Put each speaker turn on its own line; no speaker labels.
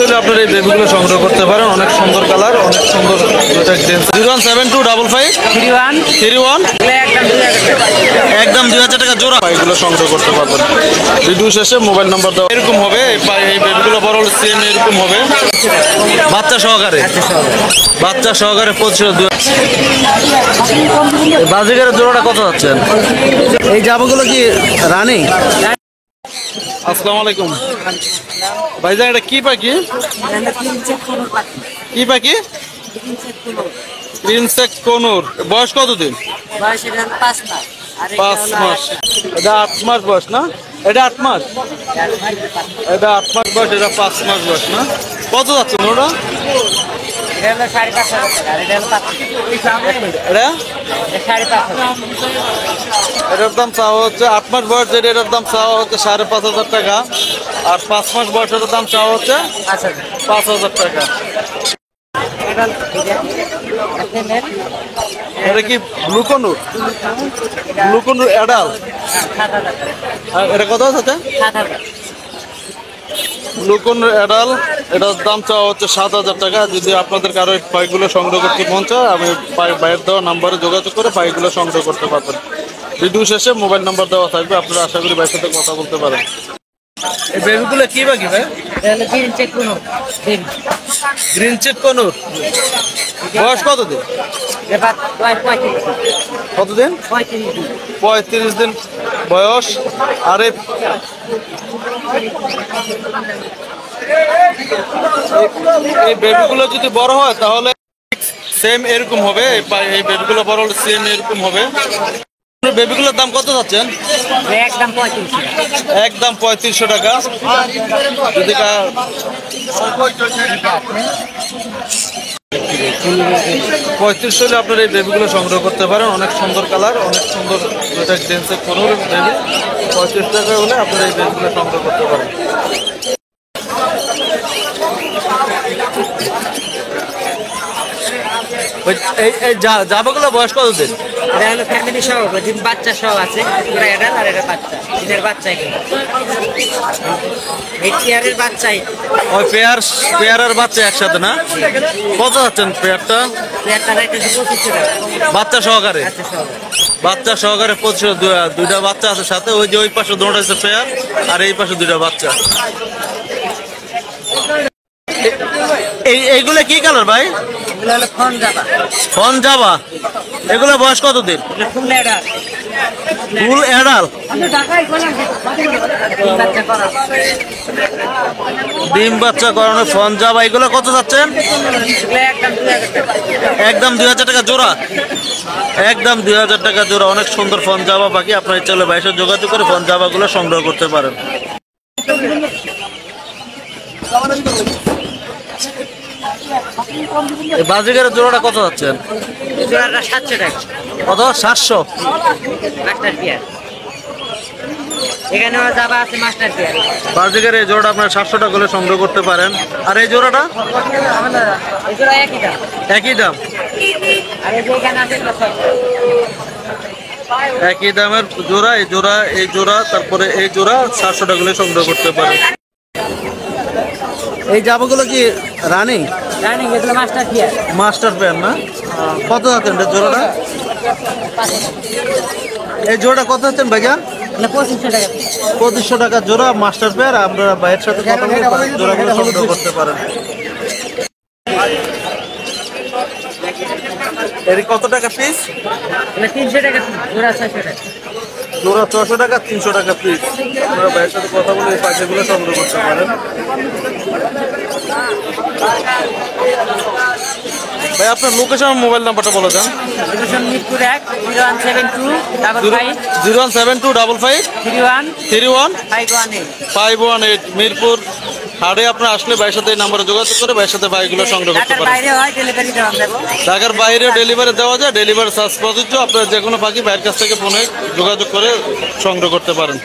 হলে আপনারা এই বেবিগুলো সংগ্রহ করতে পারেন। অনেক সুন্দর কালার, অনেক সুন্দর। 0172553131 একদম 2000 টাকা জোড়া। এগুলো সংগ্রহ করতে পারবেন। ভিডিও শেষে মোবাইল নাম্বার দেওয়া এরকম হবে। এই বেবিগুলো বড় সেম এরকম হবে, বাচ্চা সহকারে। বাচ্চা সহকারে 2500। বাজিগারের জোড়াটা কত যাচ্ছেন? এই জামাগুলো কি রানিং? আসসালামু আলাইকুম ভাইজান, এটা কি পাখি? কি পাখি? প্রিন্সেস কোনুর। বয়স কতদিন? 5 মাস। এটা 8 মাস বয়স না? এটা 8 মাস। এটা 8 মাস বয়স, এটা 5 মাস বয়স না? কত যাচ্ছে ওটা? এটার দাম চাওয়া হচ্ছে 8 মাস বয়স, এটার দাম চাওয়া হচ্ছে 5500 টাকা। আর 5 মাস বয়সের দাম চাওয়া হচ্ছে 5000 টাকা। এটা কি blue conure? Blue conure adult. এটা কত আছে? ব্লু কনুর অ্যাডাল, এটার দাম চাওয়া হচ্ছে 7000 টাকা। যদি আপনাদের কারো পাইগুলো সংগ্রহ করতে মন চায়, আমি বাইরের দেওয়া নাম্বারে যোগাযোগ করে পাইগুলো সংগ্রহ করতে পারবেন। ভিডিও শেষে মোবাইল নাম্বার দেওয়া থাকবে, আপনারা আশা করি ভাইয়ের সাথে কথা বলতে পারেন। এই বেবিগুলো কি বাকি ভাই? গ্রিন চেক কনুর। বয়স কতদিন? কতদিন? 35 দিন বয়স। আর এই বেবিগুলো যদি বড় হয় তাহলে সেম এরকম হবে। এই বেবিগুলো বড় হলে সেম এরকম হবে। বেবিগুলোর দাম কত যাচ্ছেন? একদম 3500 টাকা। যদি 3500 হলে আপনারা এই বেবিগুলো সংগ্রহ করতে পারেন। অনেক সুন্দর কালার, অনেক সুন্দর। এটা জেন্টসের কোনো বেবি। 35 টাকা হলে আপনারা এই বেবিগুলো সংগ্রহ করতে পারেন। এই জামাগুলো বয়স কতদিন?
এটা হলো ফ্যামিলি সহ, বাচ্চা সহ আছে। এটা আর এটা বাচ্চা, এদের বাচ্চা এগুলো। এই পেয়ারের বাচ্চাই।
ওই পেয়ারের বাচ্চা একসাথে না? কত যাচ্ছেন পেয়ারটা?
পেয়ারটা রাখতেছে 2500 টাকা।
বাচ্চা সহকারে? বাচ্চা সহকারে 2500। দুইটা বাচ্চা আছে সাথে। ওই যে ওই পাশে দুটো আছে পেয়ার, আর এই পাশে দুইটা বাচ্চা। এইগুলো কি কালার ভাই?
এগুলো হলো
ফন জাবা। এগুলো বয়স কতদিন? Full adult. ডিম বাচ্চা করানো ফন জাবা। এগুলো কত যাচ্ছেন? একদম 2000 টাকা জোড়া। একদম 2000 টাকা জোড়া। অনেক সুন্দর ফন জাবা পাখি। আপনার চলে ভাইয়ের যোগাযোগ করে ফন জাবা গুলো সংগ্রহ করতে পারেন। বাজিগারের জোড়াটা কত যাচ্ছেন?
জোড়াটা 700 টাকা।
কত? 700।
Master pair. এখানে জাবা আছে মাস্টার পেয়ার।
বাজিগারের এই জোড়াটা আপনার 700 টাকা করে সংগ্রহ করতে পারেন। আর এই জোড়াটা?
এই জোড়া একই দাম।
একই দাম।
আর এই যে এখানে আছে
একই দামের জোড়া। এই জোড়া তারপরে এই জোড়া 700 টাকা করে সংগ্রহ করতে পারেন। এই জামাগুলো কি রানিং?
এগুলো মাস্টার পেয়ার।
মাস্টার পেয়ার না? কত যাচ্ছেন জোড়াটা? এই জোড়াটা কত যাচ্ছেন ভাইয়া?
2500 টাকা।
2500 টাকা জোড়া মাস্টার পেয়ার। আপনারা ভাইয়ের সাথে কথা বলে জোড়াগুলো সংগ্রহ করতে পারেন। এর কত টাকা পিস?
300 টাকা জোড়া। 600 টাকা
জোড়া। 600 টাকা, 300 টাকা পিস। আপনারা ভাইয়ের সাথে কথা বলে এই পাখিগুলো সংগ্রহ করতে পারেন। ভাই আপনার লোকেশন, মোবাইল নাম্বারটা বলে দেন।
মিরপুর 1
0172553131 মিরপুর হাটে আপনার আসলে ভাইয়ের সাথে এই নাম্বারে যোগাযোগ করে ভাইয়ের সাথে বাইকগুলো সংগ্রহ করতে পারেন। ঢাকার বাইরে ডেলিভারি দেওয়া যায়। ডেলিভারি চার্জ প্রযোজ্য। আপনারা যে কোনো পাখি ভাইয়ের কাছ থেকে ফোনে যোগাযোগ করে সংগ্রহ করতে পারেন।